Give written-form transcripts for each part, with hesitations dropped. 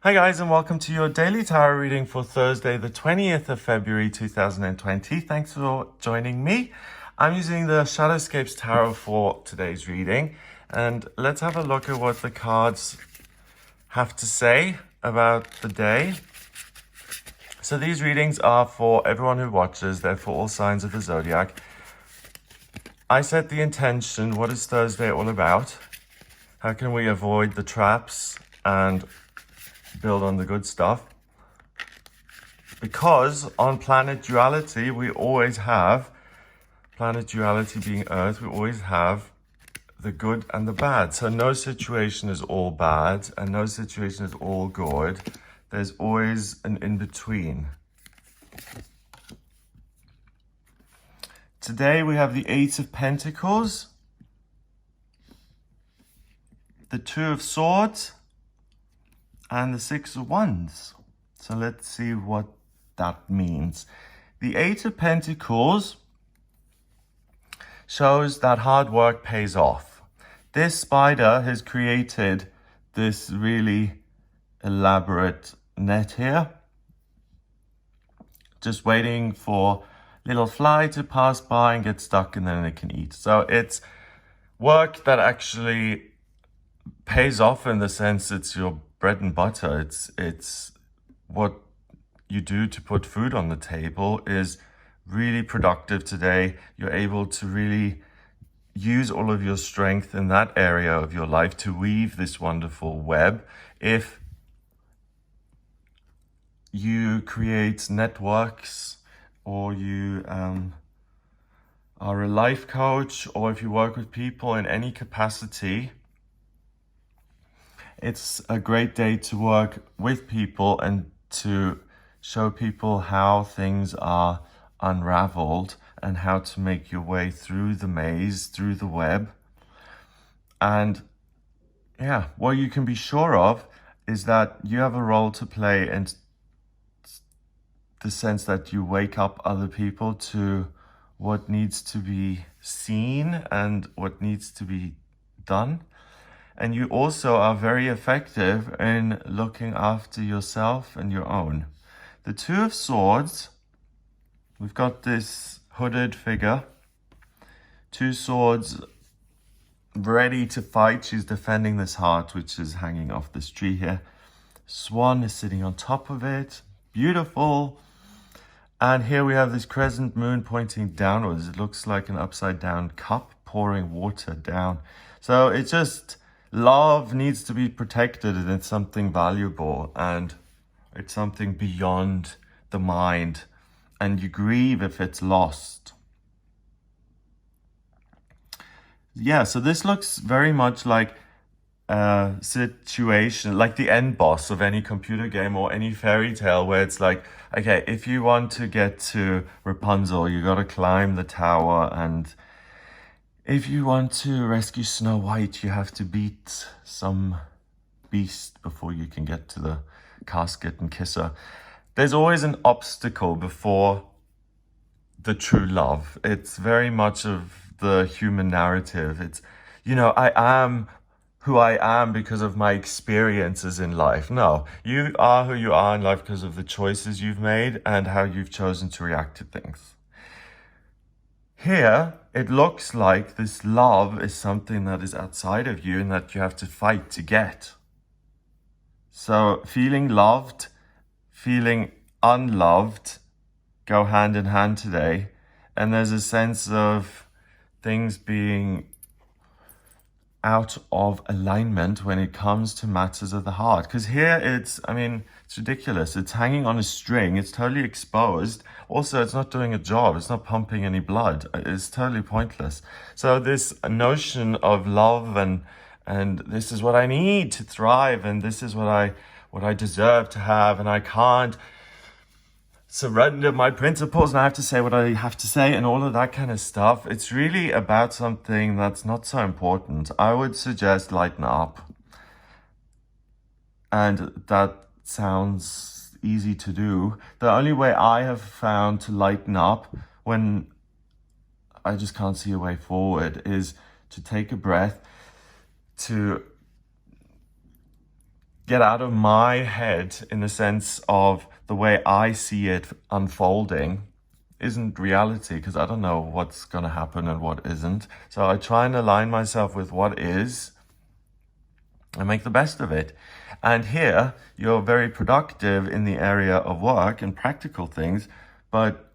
Hi guys, and welcome to your daily tarot reading for Thursday, the 20th of February 2020. Thanks for joining me. I'm using the Shadowscapes Tarot for today's reading, and let's have a look at what the cards have to say about the day. So these readings are for everyone who watches. They're for all signs of the zodiac. I set the intention. What is Thursday all about? How can we avoid the traps and build on the good stuff? Because on planet duality, we always have, planet duality being Earth, we always have the good and the bad. So no situation is all bad and no situation is all good. There's always an in-between. Today we have the Eight of Pentacles, the Two of Swords, and the Six of Wands. So let's see what that means. The Eight of Pentacles shows that hard work pays off. This spider has created this really elaborate net here, just waiting for little fly to pass by and get stuck, and then it can eat. So it's work that actually pays off in the sense it's your bread and butter. It's what you do to put food on the table is really productive today. You're able to really use all of your strength in that area of your life to weave this wonderful web. If you create networks, or you are a life coach, or if you work with people in any capacity, it's a great day to work with people and to show people how things are unraveled and how to make your way through the maze, through the web. And yeah, what you can be sure of is that you have a role to play, in the sense that you wake up other people to what needs to be seen and what needs to be done. And you also are very effective in looking after yourself and your own. The Two of Swords, we've got this hooded figure, two swords ready to fight. She's defending this heart, which is hanging off this tree here. Swan is sitting on top of it. Beautiful. And here we have this crescent moon pointing downwards. It looks like an upside down cup pouring water down. So it's just, love needs to be protected, and it's something valuable, and it's something beyond the mind, and you grieve if it's lost. Yeah, so this looks very much like a situation, like the end boss of any computer game or any fairy tale, where it's like, okay, if you want to get to Rapunzel, you got to climb the tower, and if you want to rescue Snow White, you have to beat some beast before you can get to the casket and kiss her. There's always an obstacle before the true love. It's very much of the human narrative. It's, I am who I am because of my experiences in life. No, you are who you are in life because of the choices you've made and how you've chosen to react to things. Here, it looks like this love is something that is outside of you and that you have to fight to get. So feeling loved, feeling unloved go hand in hand today. And there's a sense of things being out of alignment when it comes to matters of the heart. Because here it's ridiculous. It's hanging on a string. It's totally exposed. Also, it's not doing a job. It's not pumping any blood. It's totally pointless. So this notion of love and this is what I need to thrive, and this is what I deserve to have, and I can't surrender my principles and I have to say what I have to say and all of that kind of stuff. It's really about something that's not so important. I would suggest lighten up. And that sounds easy to do. The only way I have found to lighten up when I just can't see a way forward is to take a breath, to get out of my head in the sense of the way I see it unfolding isn't reality, because I don't know what's going to happen and what isn't. So I try and align myself with what is and make the best of it. And here, you're very productive in the area of work and practical things, but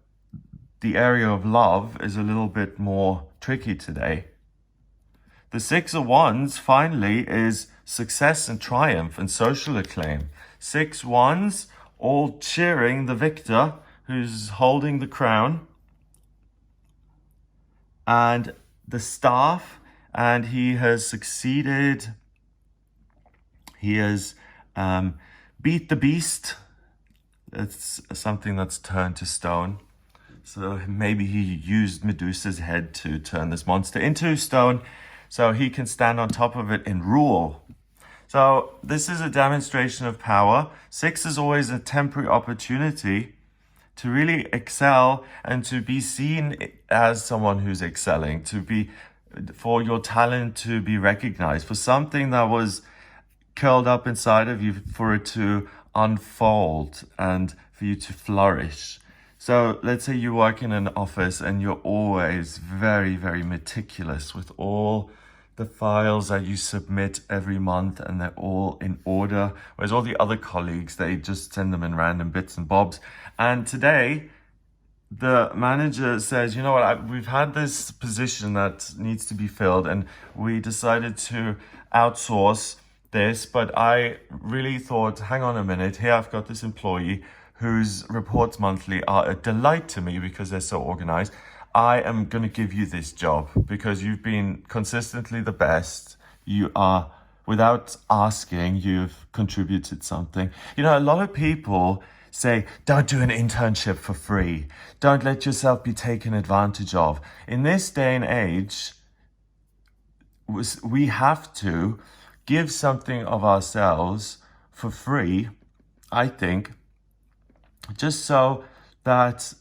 the area of love is a little bit more tricky today. The Six of Wands, finally, is success and triumph and social acclaim. 6 Wands, all cheering the victor who's holding the crown. And the staff, and he has succeeded. He has beat the beast. It's something that's turned to stone. So maybe he used Medusa's head to turn this monster into stone, so he can stand on top of it and rule. So this is a demonstration of power. 6 is always a temporary opportunity to really excel and to be seen as someone who's excelling, for your talent to be recognized, for something that was curled up inside of you, for it to unfold and for you to flourish. So let's say you work in an office and you're always very, very meticulous with all the files that you submit every month, and they're all in order. Whereas all the other colleagues, they just send them in random bits and bobs. And today, the manager says, you know what, we've had this position that needs to be filled, and we decided to outsource this, but I really thought, hang on a minute, here I've got this employee whose reports monthly are a delight to me because they're so organized. I am going to give you this job because you've been consistently the best. You are, without asking, you've contributed something. You know, a lot of people say, don't do an internship for free. Don't let yourself be taken advantage of. In this day and age, we have to give something of ourselves for free, I think, just so that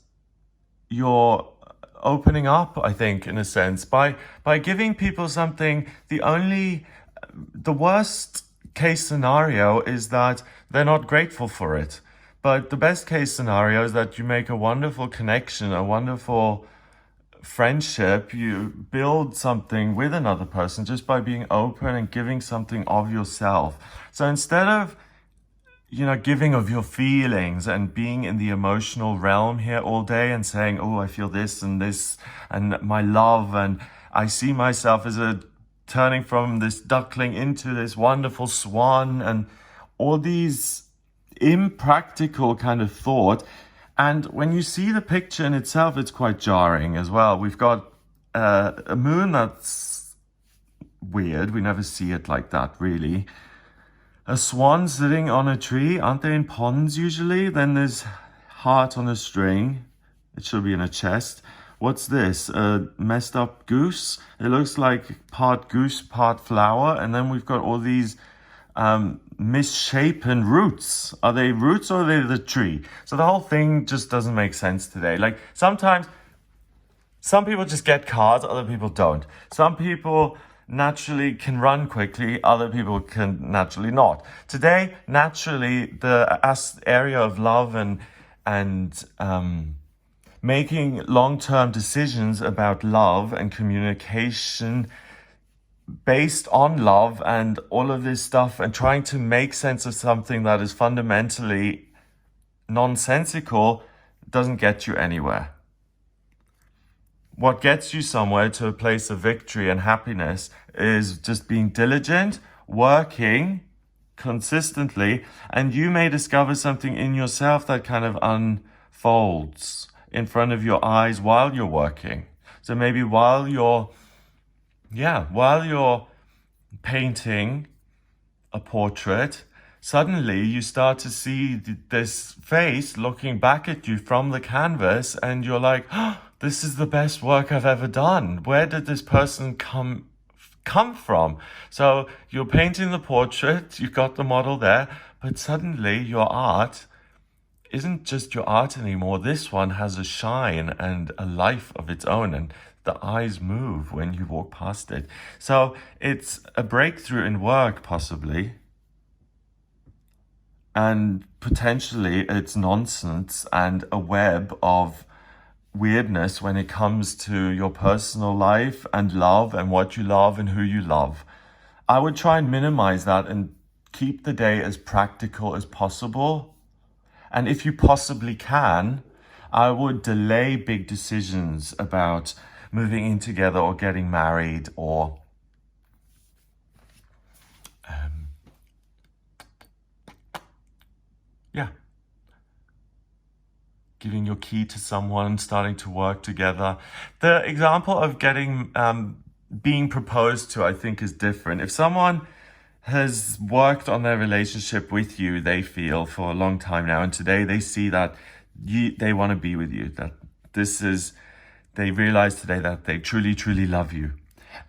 you're opening up, I think, in a sense, by giving people something. The worst case scenario is that they're not grateful for it. But the best case scenario is that you make a wonderful connection, a wonderful friendship. You build something with another person just by being open and giving something of yourself. So instead of giving of your feelings and being in the emotional realm here all day and saying, oh, I feel this and my love, and I see myself as turning from this duckling into this wonderful swan, and all these impractical kind of thought. And when you see the picture in itself, it's quite jarring as well. We've got a moon that's weird. We never see it like that, really. A swan sitting on a tree. Aren't they in ponds usually? Then there's heart on a string. It should be in a chest. What's this? A messed up goose? It looks like part goose, part flower. And then we've got all these misshapen roots. Are they roots or are they the tree? So the whole thing just doesn't make sense today. Like sometimes, some people just get cars, other people don't. Some people naturally can run quickly, other people can naturally not. Today, naturally, the area of love and making long-term decisions about love and communication based on love and all of this stuff, and trying to make sense of something that is fundamentally nonsensical, doesn't get you anywhere. What gets you somewhere, to a place of victory and happiness, is just being diligent, working consistently, and you may discover something in yourself that kind of unfolds in front of your eyes while you're working. So maybe while you're painting a portrait, suddenly you start to see this face looking back at you from the canvas, and you're like, oh, this is the best work I've ever done. Where did this person come from? So you're painting the portrait, you've got the model there, but suddenly your art isn't just your art anymore. This one has a shine and a life of its own, and the eyes move when you walk past it. So it's a breakthrough in work, possibly. and potentially it's nonsense and a web of weirdness when it comes to your personal life and love and what you love and who you love. I would try and minimize that and keep the day as practical as possible. And if you possibly can, I would delay big decisions about moving in together or getting married or yeah, giving your key to someone, starting to work together. The example of getting being proposed to, I think, is different. If someone has worked on their relationship with you, they feel, for a long time now, and today they see that they want to be with you, that they realize today that they truly, truly love you,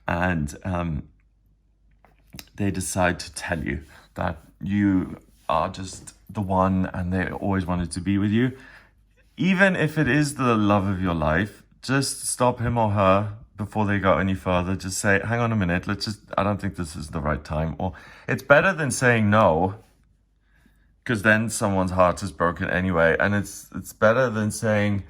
and they decide to tell you that you are just the one and they always wanted to be with you. Even if it is the love of your life, just stop him or her before they go any further. Just say, hang on a minute, I don't think this is the right time. Or it's better than saying no, because then someone's heart is broken anyway. And it's better than saying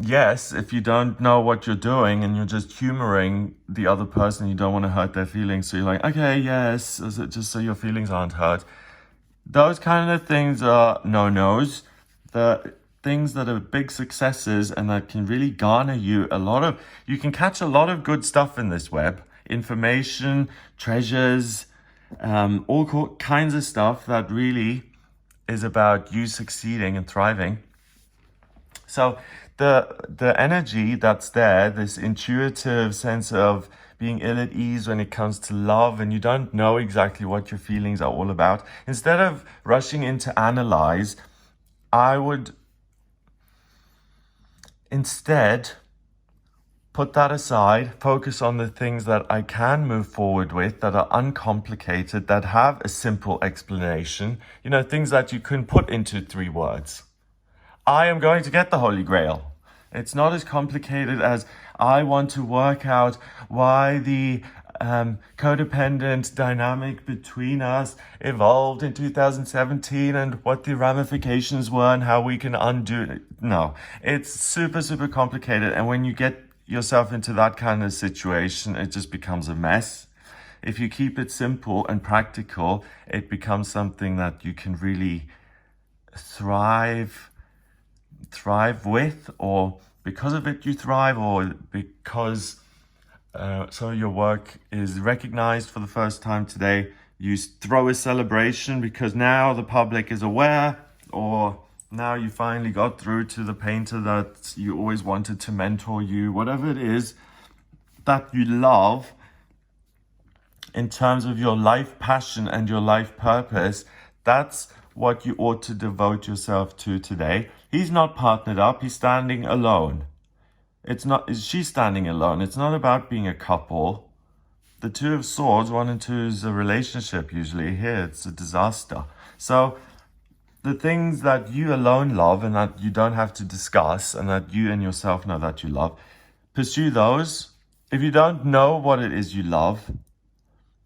yes if you don't know what you're doing and you're just humoring the other person. You don't want to hurt their feelings. So you're like, okay, yes, just so your feelings aren't hurt. Those kind of things are no-nos. The things that are big successes and that can really garner you you can catch a lot of good stuff in this web. Information, treasures, all kinds of stuff that really is about you succeeding and thriving. So the energy that's there, this intuitive sense of being ill at ease when it comes to love, and you don't know exactly what your feelings are all about, instead of rushing in to analyze, I would instead put that aside, focus on the things that I can move forward with, that are uncomplicated, that have a simple explanation, things that you can put into 3 words. I am going to get the Holy Grail. It's not as complicated as I want to work out why the codependent dynamic between us evolved in 2017 and what the ramifications were and how we can undo it. No, it's super, super complicated. And when you get yourself into that kind of situation, it just becomes a mess. If you keep it simple and practical, it becomes something that you can really thrive with, or because of it you thrive, or because so your work is recognized for the first time today, you throw a celebration because now the public is aware, or now you finally got through to the painter that you always wanted to mentor you. Whatever it is that you love in terms of your life passion and your life purpose, that's what you ought to devote yourself to today. He's not partnered up, he's standing alone. She's standing alone. It's not about being a couple. The 2 of Swords, 1 and 2 is a relationship usually. Here it's a disaster. So the things that you alone love and that you don't have to discuss and that you and yourself know that you love, pursue those. If you don't know what it is you love,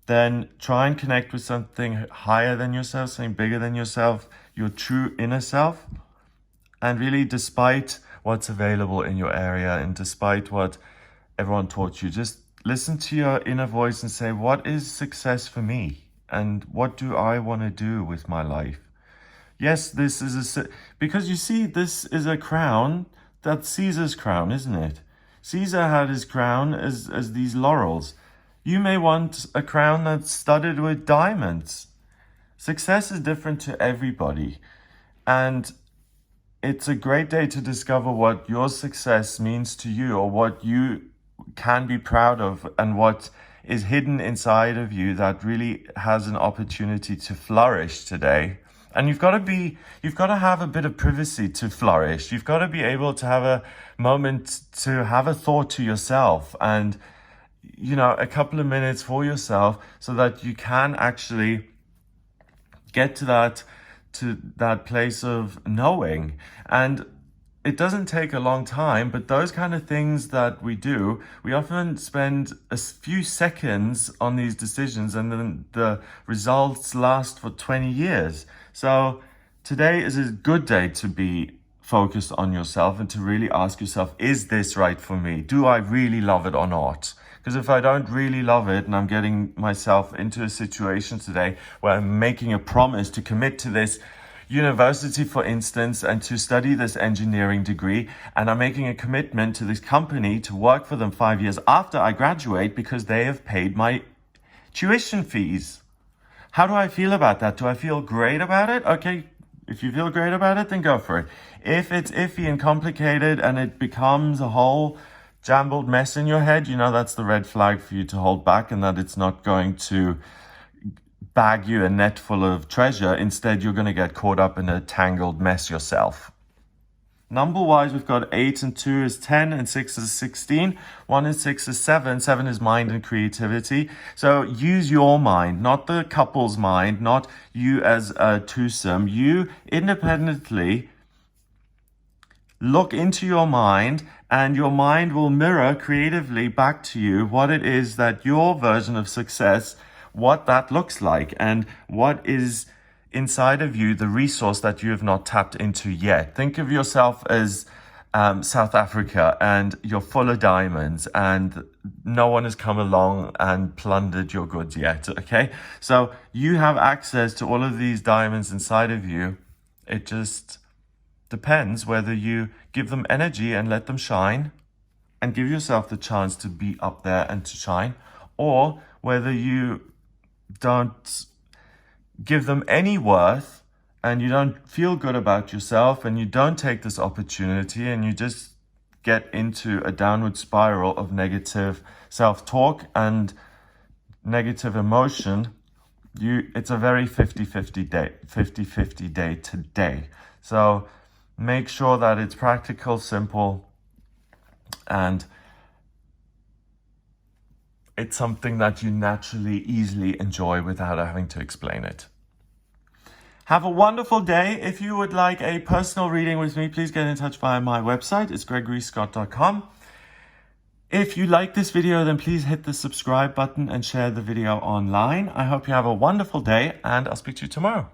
then try and connect with something higher than yourself, something bigger than yourself, your true inner self. And really, despite what's available in your area and despite what everyone taught you, just listen to your inner voice and say, what is success for me? And what do I want to do with my life? Yes, because you see, this is a crown. That's Caesar's crown, isn't it? Caesar had his crown as these laurels. You may want a crown that's studded with diamonds. Success is different to everybody. And it's a great day to discover what your success means to you, or what you can be proud of, and what is hidden inside of you that really has an opportunity to flourish today. And you've got to have a bit of privacy to flourish. You've got to be able to have a moment to have a thought to yourself and, a couple of minutes for yourself, so that you can actually get to that place of knowing. And it doesn't take a long time, but those kind of things that we do, we often spend a few seconds on these decisions and then the results last for 20 years. So today is a good day to be focused on yourself and to really ask yourself, is this right for me? Do I really love it or not? Because if I don't really love it and I'm getting myself into a situation today where I'm making a promise to commit to this university, for instance, and to study this engineering degree, and I'm making a commitment to this company to work for them 5 years after I graduate because they have paid my tuition fees. How do I feel about that? Do I feel great about it? Okay, if you feel great about it, then go for it. If it's iffy and complicated and it becomes a whole jumbled mess in your head, you know that's the red flag for you to hold back, and that it's not going to bag you a net full of treasure. Instead, you're going to get caught up in a tangled mess yourself. Number-wise, we've got 8 and 2 is 10 and 6 is 16. 1 and 6 is 7. 7 is mind and creativity. So use your mind, not the couple's mind, not you as a twosome. You independently look into your mind, and your mind will mirror creatively back to you what it is that your version of success, what that looks like, and what is inside of you, the resource that you have not tapped into yet. Think of yourself as South Africa, and you're full of diamonds, and no one has come along and plundered your goods yet, okay? So you have access to all of these diamonds inside of you. It just depends whether you give them energy and let them shine and give yourself the chance to be up there and to shine, or whether you don't give them any worth and you don't feel good about yourself and you don't take this opportunity and you just get into a downward spiral of negative self-talk and negative emotion. It's a very 50-50 day today. So make sure that it's practical, simple, and it's something that you naturally, easily enjoy without having to explain it. Have a wonderful day. If you would like a personal reading with me, please get in touch via my website. It's gregoryscott.com. If you like this video, then please hit the subscribe button and share the video online. I hope you have a wonderful day, and I'll speak to you tomorrow.